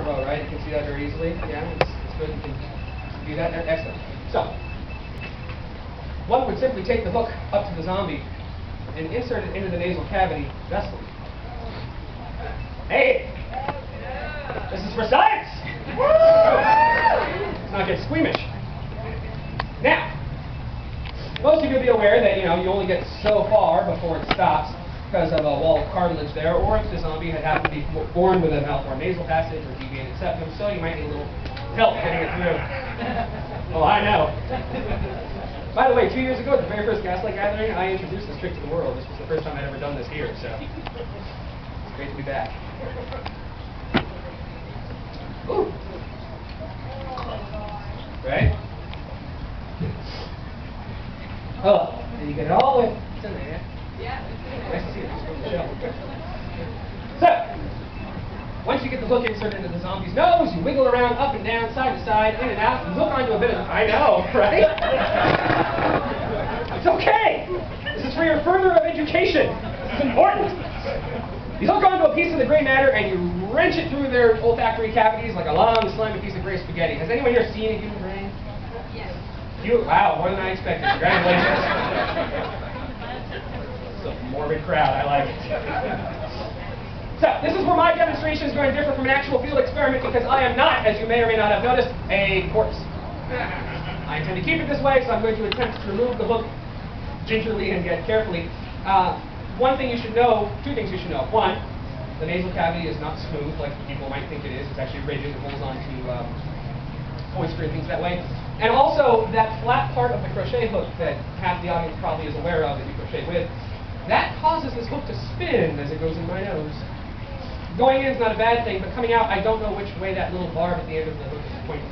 front row, right? You can see that very easily. Yeah, it's good. You can do that. Excellent. So, one would simply take the hook up to the zombie and insert it into the nasal cavity thusly. Hey! This is for science! Let's not get squeamish. Now, most of you will be aware that you only get so far before it stops because of a wall of cartilage there, or if the zombie had happened to be born with a mouth or nasal passage or deviated septum, so you might need a little help getting it through. Oh, I know. By the way, 2 years ago at the very first Gaslight gathering, I introduced this trick to the world. This was the first time I'd ever done this here, so it's great to be back. Ooh. Right? Oh, and you get it all the way. It's in there, yeah? Nice to see it. Just from the show. So, once you get the hook inserted into the zombie's nose, you wiggle around up and down, side to side, in and out, and hook onto a bit of... I know, right? It's okay. This is for your further education. This is important. You hook onto a piece of the gray matter and you wrench it through their olfactory cavities like a long, slimy piece of gray spaghetti. Has anyone here seen a human brain? Yes. Wow, more than I expected. Congratulations. It's a morbid crowd. I like it. So, this is where my demonstration is going to differ from an actual field experiment because I am not, as you may or may not have noticed, a corpse. I intend to keep it this way, so I'm going to attempt to remove the hook gingerly and yet carefully. One thing you should know, two things you should know. One, the nasal cavity is not smooth like people might think it is. It's actually rigid. It holds on to oyster and things that way. And also, that flat part of the crochet hook that half the audience probably is aware of that you crochet with, that causes this hook to spin as it goes in my nose. Going in is not a bad thing, but coming out, I don't know which way that little barb at the end of the hook is pointing.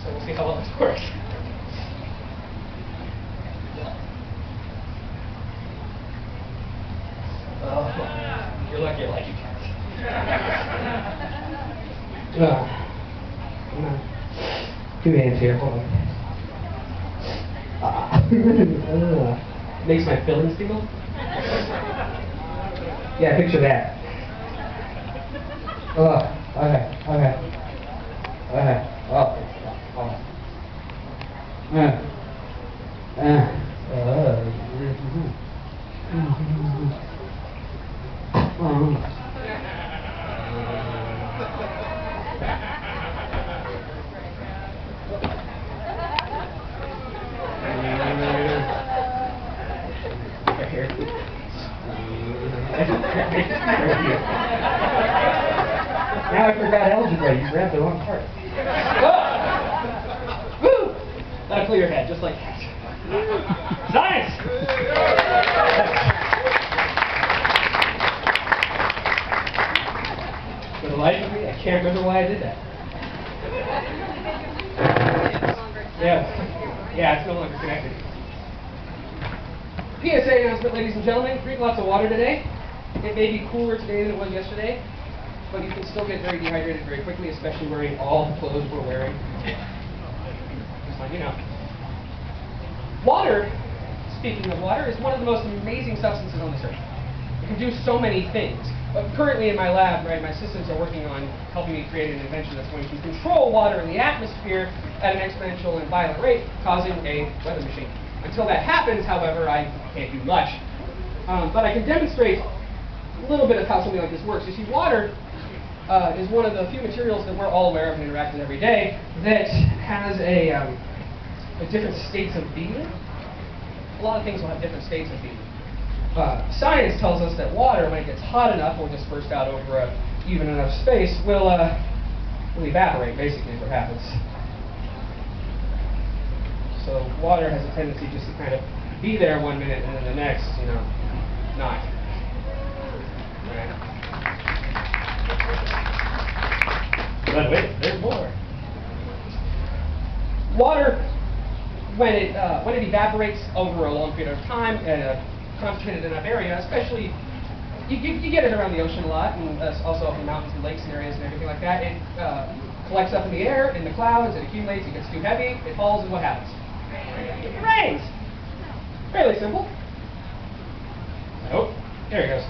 So we'll see how well this works. Oh, you're lucky I like you cats. Two hands here, hold on. Makes my fillings tingle? Yeah, picture that. Okay. Now I forgot algebra. You grabbed the wrong part. Woo! That'll clear your head, just like that. Science! For the life of me, I can't remember why I did that. Yeah, it's no longer connected. PSA announcement, ladies and gentlemen. Drink lots of water today. It may be cooler today than it was yesterday, but you can still get very dehydrated very quickly, especially wearing all the clothes we're wearing. Just like you know. Water, speaking of water, is one of the most amazing substances on this earth. It can do so many things. But currently in my lab, right, my assistants are working on helping me create an invention that's going to control water in the atmosphere at an exponential and violent rate, causing a weather machine. Until that happens, however, I can't do much. But I can demonstrate a little bit of how something like this works. You see, water is one of the few materials that we're all aware of and interact with every day that has a different states of being. A lot of things will have different states of being. Science tells us that water, when it gets hot enough or dispersed out over even enough space, will evaporate, basically, is what happens. So water has a tendency just to kind of be there 1 minute and then the next, not. Right. But wait, there's more. Water, when it evaporates over a long period of time at a concentrated enough area, especially you get it around the ocean a lot, and also up in mountains and lakes and areas and everything like that. It collects up in the air, in the clouds, it accumulates, it gets too heavy, it falls, and what happens? It rains. Fairly simple. Oh, there it goes.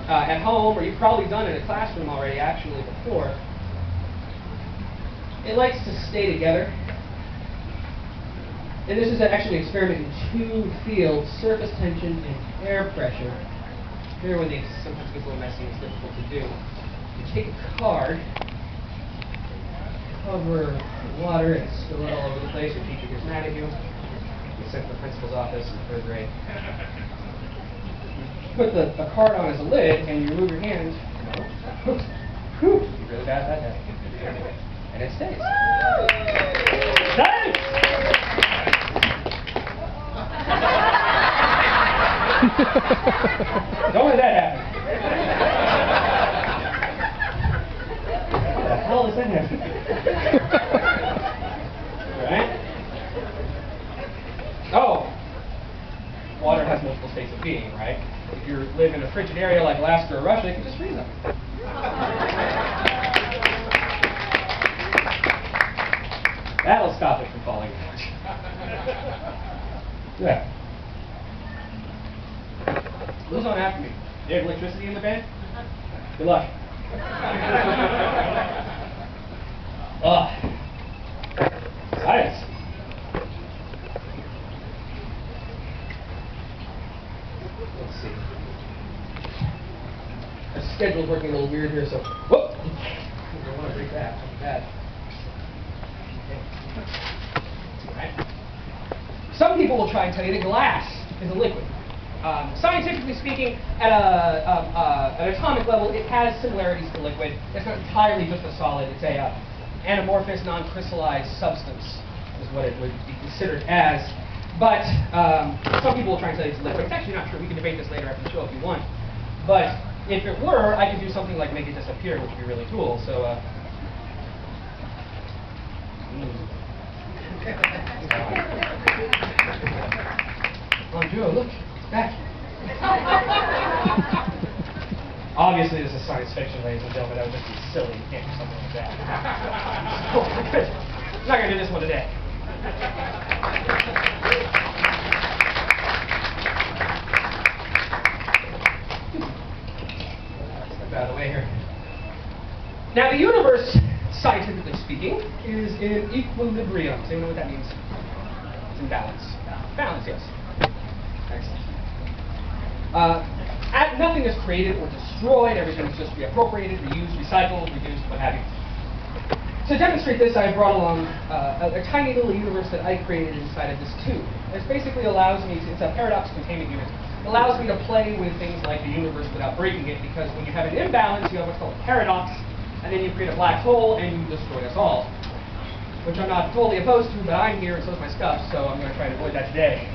at home, or you've probably done it in a classroom already actually before. It likes to stay together. And this is actually an experiment in two fields, surface tension and air pressure. Here when these sometimes gets a little messy and it's difficult to do. You take a card, cover water and spill it all over the place. Your teacher gets mad at you. You sent to the principal's office in 3rd grade. Put the card on as a lid and you remove your hand. You really bad at that. And it stays. Nice! Don't let that happen. What the hell does that happen? Right? Oh! Water has multiple states of being, right? If you live in a frigid area like Alaska or Russia, you can just freeze them. That'll stop it from falling apart. Yeah. Who's on after me? Do you have electricity in the band? Good luck. Science. Let's see. Our schedule's working a little weird here, so whoop! I don't want to break that. That's bad. Okay. Some people will try and tell you that glass is a liquid. Scientifically speaking, at an atomic level, it has similarities to liquid. It's not entirely just a solid. It's a anamorphous, non-crystallized substance, is what it would be considered as. But some people will try and tell you it's liquid. It's actually not true. We can debate this later after the show if you want. But if it were, I could do something like make it disappear, which would be really cool. So. Joe, look, it's back. Obviously, this is science fiction, ladies and gentlemen. That would just be silly. You can't do something like that. Oh, good. I'm not going to do this one today. Step out of the way here. Now, the universe, scientifically speaking, is in equilibrium. Does anyone know what that means? It's in balance. Balance, yes. Excellent. Nothing is created or destroyed. Everything is just reappropriated, reused, recycled, reduced, what have you. To demonstrate this, I brought along a tiny little universe that I created inside of this tube. This basically allows me to, it's a paradox containment unit. It allows me to play with things like the universe without breaking it, because when you have an imbalance, you have what's called a paradox, and then you create a black hole and you destroy us all. Which I'm not totally opposed to, but I'm here and so is my stuff, so I'm going to try to avoid that today.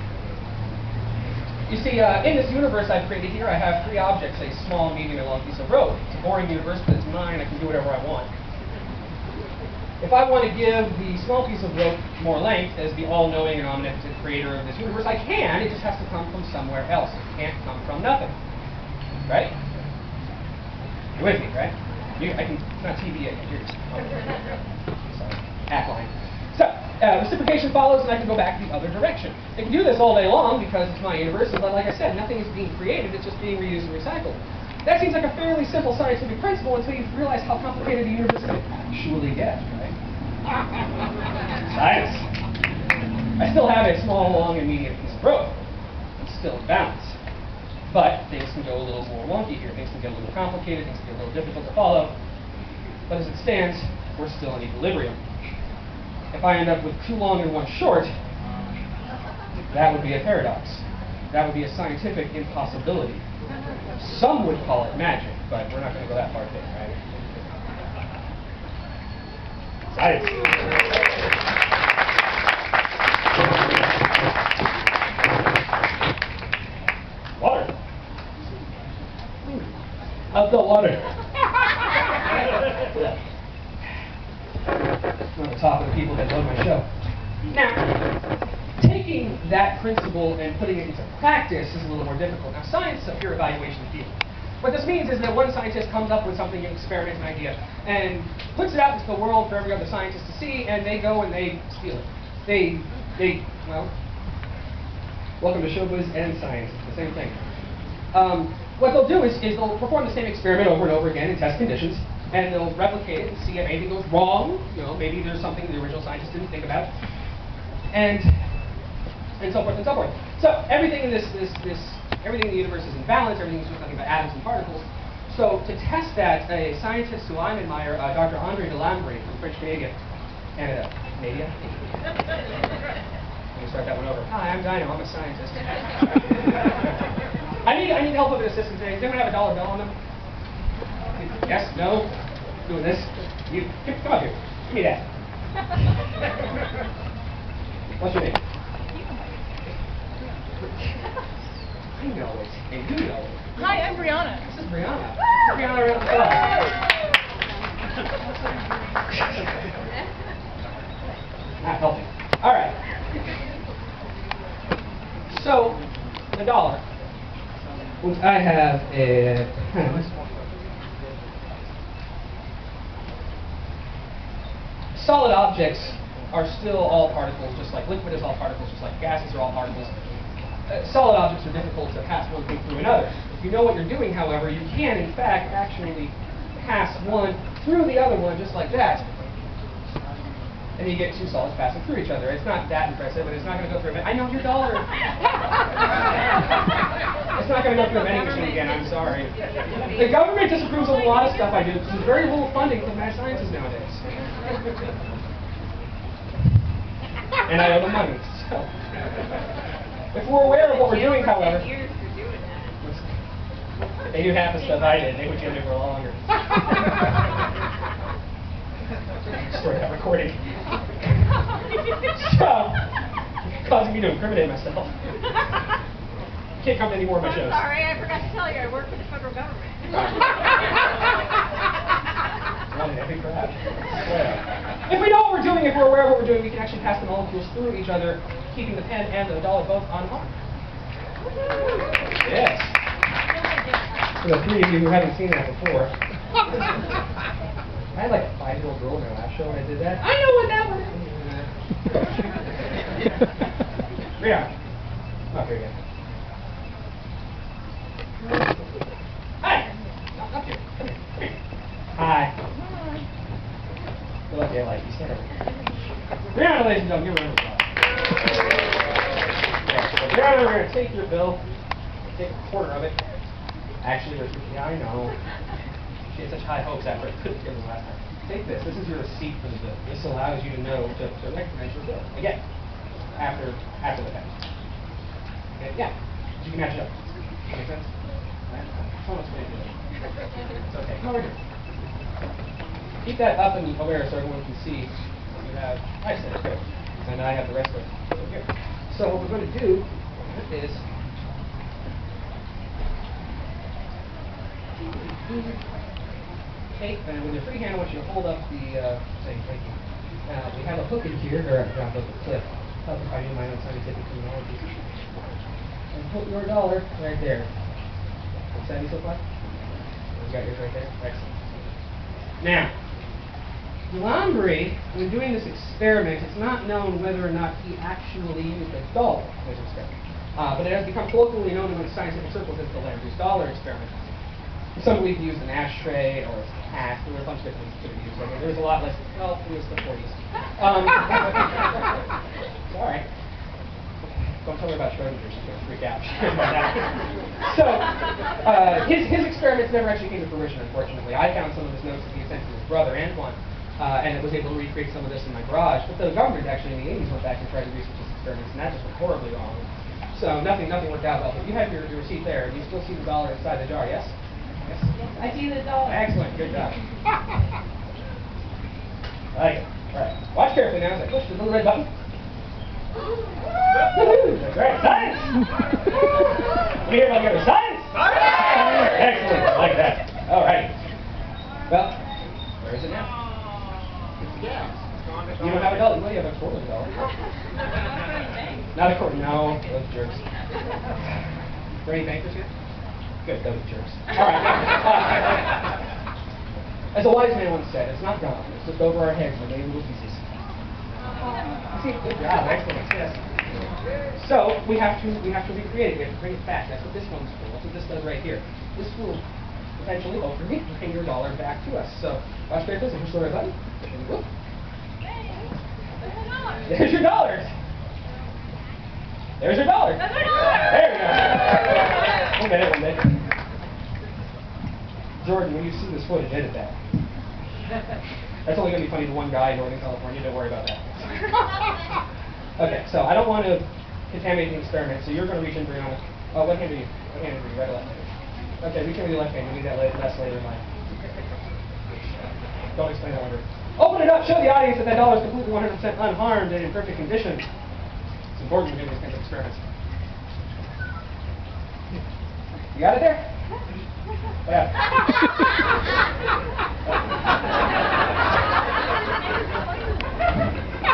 You see, in this universe I've created here, I have 3 objects, a small, medium, and long piece of rope. It's a boring universe, but it's mine. I can do whatever I want. If I want to give the small piece of rope more length as the all-knowing and omnipotent creator of this universe, I can. It just has to come from somewhere else. It can't come from nothing. Right? You're with me, right? I can, it's not TV, I can hear you. Sorry. Hack line. So, reciprocation follows, and I can go back the other direction. I can do this all day long because it's my universe, but like I said, nothing is being created, it's just being reused and recycled. That seems like a fairly simple scientific principle until you realize how complicated the universe can actually get, right? Science. I still have a small, long, and medium piece of rope. It's still in balance. But things can go a little more wonky here. Things can get a little complicated, things can get a little difficult to follow. But as it stands, we're still in equilibrium. If I end up with 2 long and 1 short, that would be a paradox. That would be a scientific impossibility. Some would call it magic, but we're not going to go that far today, right? Science. Water. How's the water? On the top of the people that love my show. Now, taking that principle and putting it into practice is a little more difficult. Now, science is a pure evaluation field. What this means is that one scientist comes up with something, an experiment, an idea, and puts it out into the world for every other scientist to see, and they go and they steal it. Well, welcome to showbiz and science. It's the same thing. what they'll do is they'll perform the same experiment over and over again in test conditions, and they'll replicate it and see if anything goes wrong. You know, maybe there's something the original scientists didn't think about, and so forth and so forth. So everything in everything in the universe is in balance. Everything's just nothing but atoms and particles. So to test that, a scientist who I admire, Dr. André Delambre from French Canada. Canadian? Let me start that one over. Hi, I'm Dino. I'm a scientist. I need help with an assistant today. Does anyone have a dollar bill on them? Yes? No? Doing this? You come up here. Give me that. What's your name? I know it. And you know it. Hi, I'm Brianna. This is Brianna. Brianna around the club. Not helping. All right. So, the dollar. I have a solid objects are still all particles, just like liquid is all particles, just like gases are all particles. Solid objects are difficult to pass one thing through another. If you know what you're doing, however, you can, in fact, actually pass one through the other one just like that. And you get two solids passing through each other. It's not that impressive, but it's not going to go through I know your dollar. It's not going to go through a vending machine again, I'm sorry. The government disapproves of a lot of stuff I do because there's very little funding for mad sciences nowadays. And I owe them money, so. If we're aware of what we're doing, however, if they knew half the stuff I did, they would do it for longer. Destroy that recording. So, causing me to incriminate myself. Can't come to any more of my shows. Sorry, I forgot to tell you, I work for the federal government. If we know what we're doing, if we're aware of what we're doing, we can actually pass the molecules through each other, keeping the pen and the dollar both unharmed. Yes. For the three of you who haven't seen that before. I had like a 5-year-old girl in my last show when I did that. I know what that was. Yeah. Not very good. Hi. Up here. Come here. Come here. Hi. Good luck, Gaslight. You stand over here. Brianna, ladies and gentlemen, give her a round of applause. Yeah, so Brianna, we're going to take your bill, take a quarter of it. Actually, there's, yeah, I know. She had such high hopes after I couldn't give them last time. Take this. This is your receipt for the bill. This allows you to know to recognize your bill. Again, after the fact. Okay, yeah. You can match it up. Make sense? So much way to do it. It's okay. Come over here. Keep that up and aware so everyone can see what you have. I said it. Good. And I have the rest of it over here. So what we're going to do is take, and with your free hand, I want you to hold up the, say thank you. We have a hook in here, or not hook, a clip. Help if I do my own scientific terminology. And put your dollar right there. What's that so far? You got yours right there? Excellent. Now, Delambre, when doing this experiment, it's not known whether or not he actually used a dollar as an experiment. But it has become colloquially known in scientific circles as the Lambre's dollar experiment. Some believe he used an ashtray or a hat. There were a bunch of different things that could be used. There was a lot less. Well, it was the 40s. Sorry. Don't tell her about Schrodinger. She's going to freak out. So, his experiments never actually came to fruition, unfortunately. I found some of his notes that he sent to his brother, Antoine, and I was able to recreate some of this in my garage. But the government actually in the 80s went back and tried to research his experiments, and that just went horribly wrong. So nothing worked out well. But you have your receipt there, and you still see the dollar inside the jar, yes? Yes. I see the dollar. Excellent. Good job. I like it. All right. Watch carefully now as I push the little red button. That's right. Science! We hear about the other science? Excellent. I like that. All right. Well, where is it now? You don't have a dollar. Well, you have a quarter dollar. Not a quarter. No, those jerks. Are there any bankers here? Good, those jerks. All right. As a wise man once said, it's not gone. It's just over our heads in a million little pieces. See, good job. Excellent. Yes. So we have to recreate it. We have to bring it back. That's what this one's for. That's what this does right here. this will eventually, hopefully, bring your dollar back to us. So, watch very closely. Push the right button. And whoop. There's your dollars. There's your dollars. There we go. One minute. Jordan, when you see this footage, edit that. That's only going to be funny to one guy in Northern California. Don't worry about that. Okay, so I don't want to contaminate the experiment, so you're going to reach in, Brianna. Oh, what hand are you? What hand are you? Right or left? Okay, reach in with your left hand. You'll need that less later in life. Don't explain that one. Open it up. Show the audience that that dollar is completely 100% unharmed and in perfect condition. It's important to do these kinds of experiments. You got it there? Yeah.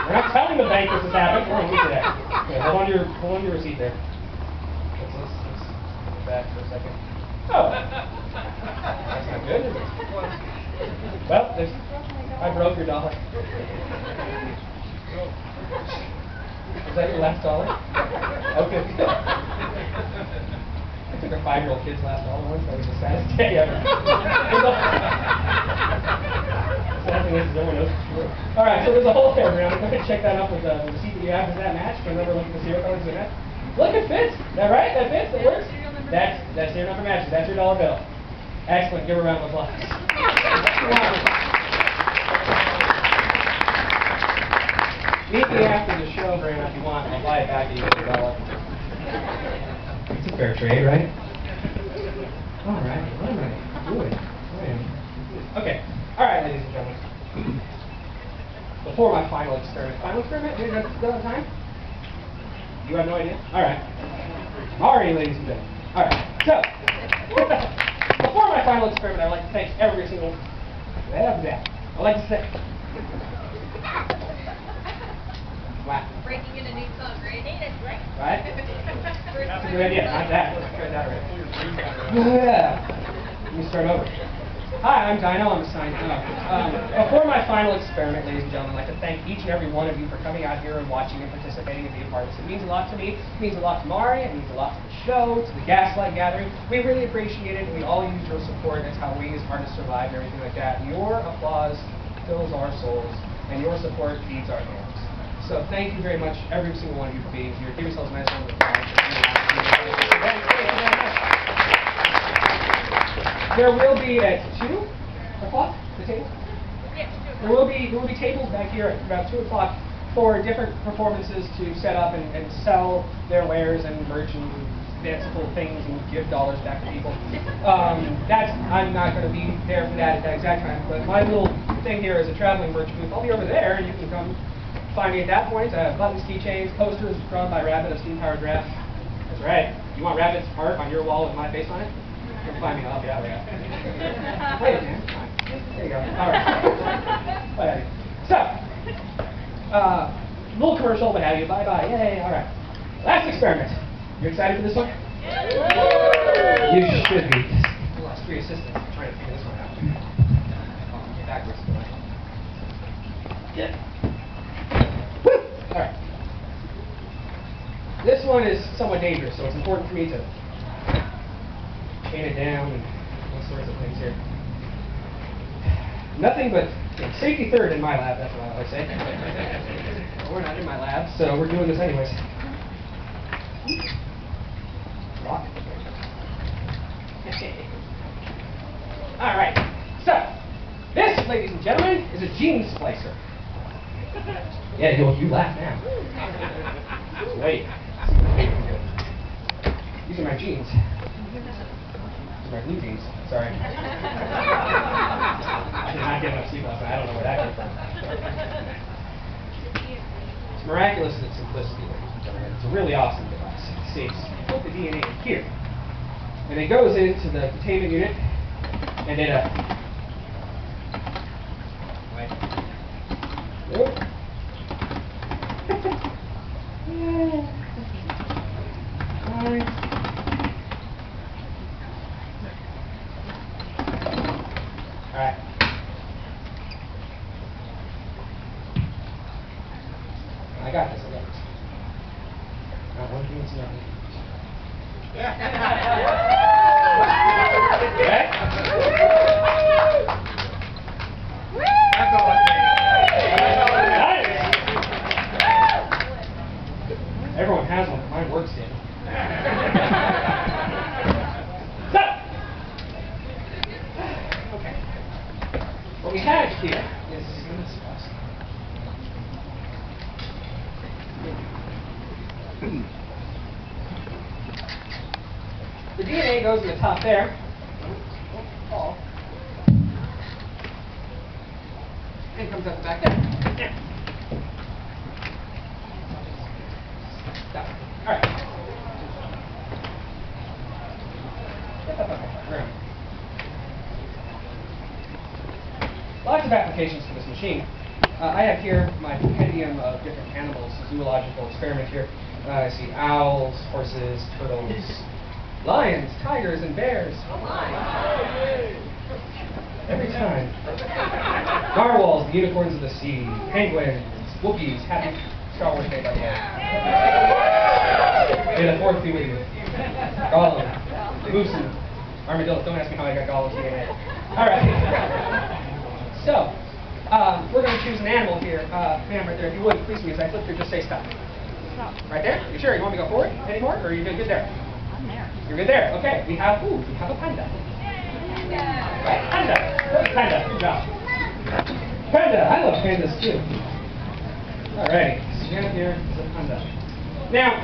We're not telling the bank this has happened. We're going to leave it at. Okay, hold on your receipt there. Let's go back for a second. Oh, that's not good, is it? Well, I broke your dollar. Was that your last dollar? Okay. I took a 5-year-old kid's last dollar once. That was the saddest day ever. Sad thing is, no one knows for sure. All right, so there's a hole there, Brianna. Go ahead and check that up with the receipt that you have. Does that match? Can you remember looking at the serial colors? Does it match? Look, it fits. Is that right? That fits? That works? That's your number matches. That's your dollar bill. Excellent. Give her a round of applause. Meet me after the show, Brianna, if you want. I'll buy it back to you for $1. It's a fair trade, right? All right. Good. Okay. All right, ladies and gentlemen. Before my final experiment. Final experiment? You guys still have time? You have no idea? All right. Alrighty, ladies and gentlemen. All right. So, before my final experiment, I'd like to thank every single. I'd like to say. Wow. Breaking in a new song, right? Right? That's a good idea. Not that. Let's try that right. Yeah. Let me start over. Hi, I'm Dino. I'm a science. Before my final experiment, ladies and gentlemen, I'd like to thank each and every one of you for coming out here and watching and participating and being a part of this. It means a lot to me. It means a lot to Mari. It means a lot to the show, to the Gaslight gathering. We really appreciate it. We all use your support. That's how we as artists survive and everything like that. Your applause fills our souls, and your support feeds our hands. So thank you very much, every single one of you, for being here. Give yourselves a nice round of applause. There will be at 2 o'clock the table. There will be tables back here at about 2 o'clock for different performances to set up and sell their wares and merch and fanciful things and give dollars back to people. I'm not going to be there for that at that exact time, but my little thing here is a traveling merch booth. I'll be over there, and you can come find me at that point. I have buttons, keychains, posters drawn by Rabbit of Steam Powered Draft. That's right. You want Rabbit's art on your wall with my face on it? Come find me. I'll help you out with that. Wait, man. There you go. All right. Whatever. So, little commercial, what have you. Bye-bye. Yay. All right. Last experiment. You excited for this one? You should be. I lost 3 assistants. I'm trying to figure this one out. Get backwards. Yeah. Woo! All right. This one is somewhat dangerous, so it's important for me to chain it down and all sorts of things here. Nothing but safety third in my lab, that's what I always say. Well, we're not in my lab, so we're doing this anyways. Rock. All right. So, this, ladies and gentlemen, is a gene splicer. Yeah, you laugh now. Wait. These are my jeans. These are my blue jeans. Sorry. I did not get enough sleep last night. I don't know where that came from. It's miraculous in its simplicity, ladies and gentlemen. It's a really awesome device. See, put the DNA in here, and it goes into the containment unit, and it wait. Nope. Alright. I got this. Not one thing, it's nothing. we have here is the DNA goes in the top there. Oh. And comes up the back there. Yeah. Stop. All right. Lots of applications for this machine. I have here my compendium of different animals, a zoological experiment here. I see owls, horses, turtles, lions, tigers, and bears. Every time. Narwhals, the unicorns of the sea, penguins, Wookiees, happy Star Wars Day by the way. May the fourth be with you. Gollum, Moose, armadillo. Don't ask me how I got Gollum's DNA. All right. So, we're going to choose an animal here. Ma'am, right there, if you would, please, as I flip through, just say stop. Stop. Right there? You sure? You want me to go forward anymore, or are you good there? I'm there. You're good there. Okay. We have a panda. Right? Panda. Panda. Good job. Panda. I love pandas too. Alrighty. So here is a panda. Now,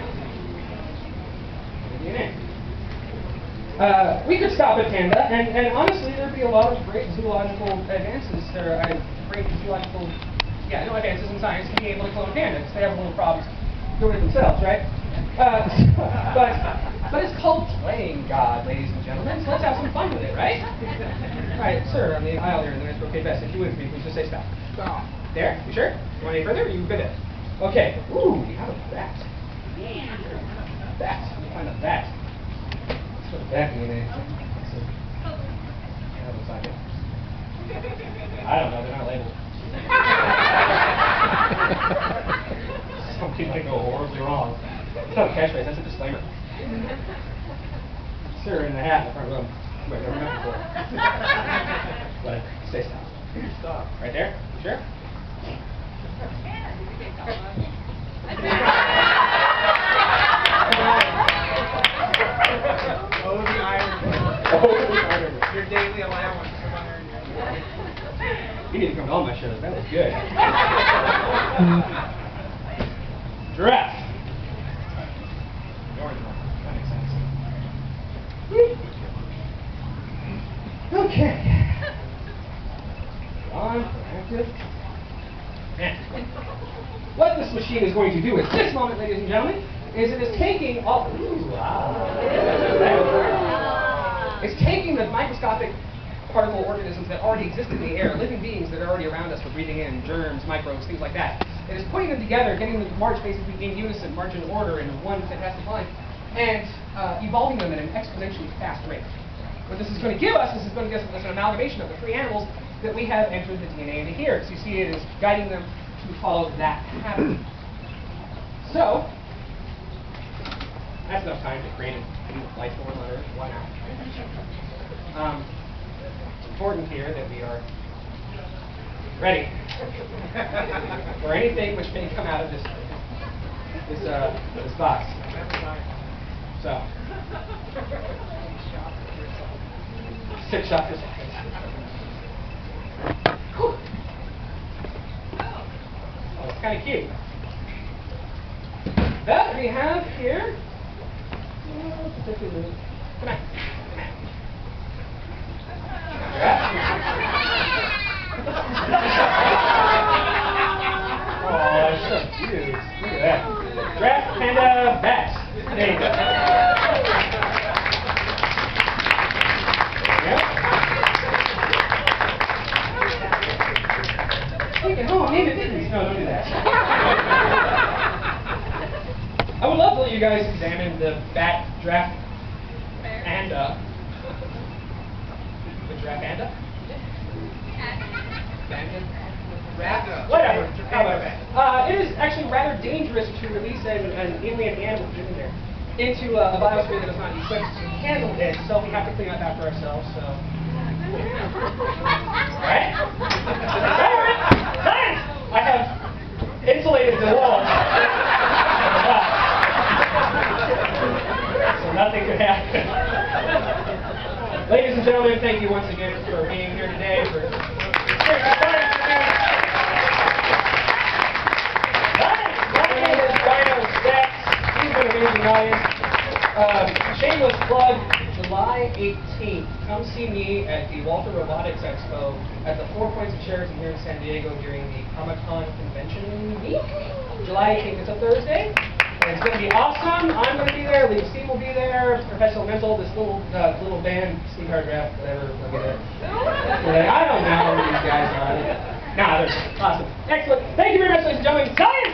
we could stop at panda, and honestly, there'd be a lot of great zoological advances. Advances in science to be able to clone pandas. They have little problems doing it themselves, right? But it's called playing God, ladies and gentlemen. So let's have some fun with it, right? All right, sir, on the aisle here in the nice brocade vest. If you would, please just say stop. Stop. There? You sure? You want any further? Or you good there? Okay. Ooh, we have a bat. Bat. Let me find a bat. Let's put a bat in there. That looks like it. I don't know. They're not labeled. Something might go horribly wrong. It's not a catchphrase, that's a disclaimer. Sir in the hat in the front room. Wait, never met before. But stay stop. Stop. Right there? You sure? Oh, the iron. Your daily allowance of iron. You need to come to all my shows. That was good. Giraffe. The orange one. That makes sense. Okay. On, active. And what this machine is going to do at this moment, ladies and gentlemen, is it is taking all. It's taking the microscopic particle organisms that already exist in the air, living beings that are already around us for breathing in, germs, microbes, things like that. It is putting them together, getting them to march basically in unison, march in order in one fantastic line, and evolving them at an exponentially fast rate. What this is going to give us is going to give us an amalgamation of the three animals that we have entered the DNA into here. So you see it is guiding them to follow that pattern. So, that's enough time to create a life form on Earth. Why not? It's important here that we are ready for anything which may come out of this box. So, 6 shots this. Oh, it's kind of cute. That we have here. Come on. Oh, it's so cute. Look at that. Giraffe, panda, bat. There you go. Take it home, name it Disney. No, don't do that. I would love to let you guys examine the bat, giraffe, panda. The giraffe panda? Whatever. It is actually rather dangerous to release an alien animal into a biosphere that is not equipped to handle it, so we have to clean up after ourselves. So, right? Science! I have insulated the walls, so nothing could happen. Ladies and gentlemen, thank you once again for being here today. shameless plug, July 18th. Come see me at the Walter Robotics Expo at the Four Points of Sheraton here in San Diego during the Comic-Con convention week. July 18th, it's a Thursday. And it's going to be awesome. I'm going to be there. Lee Steve will be there. Professional Mental, this little band, Steve Hardgraph, whatever. Will be there. I don't know who these guys are. Nah, they're awesome. Excellent. Thank you very much, ladies and gentlemen. Science!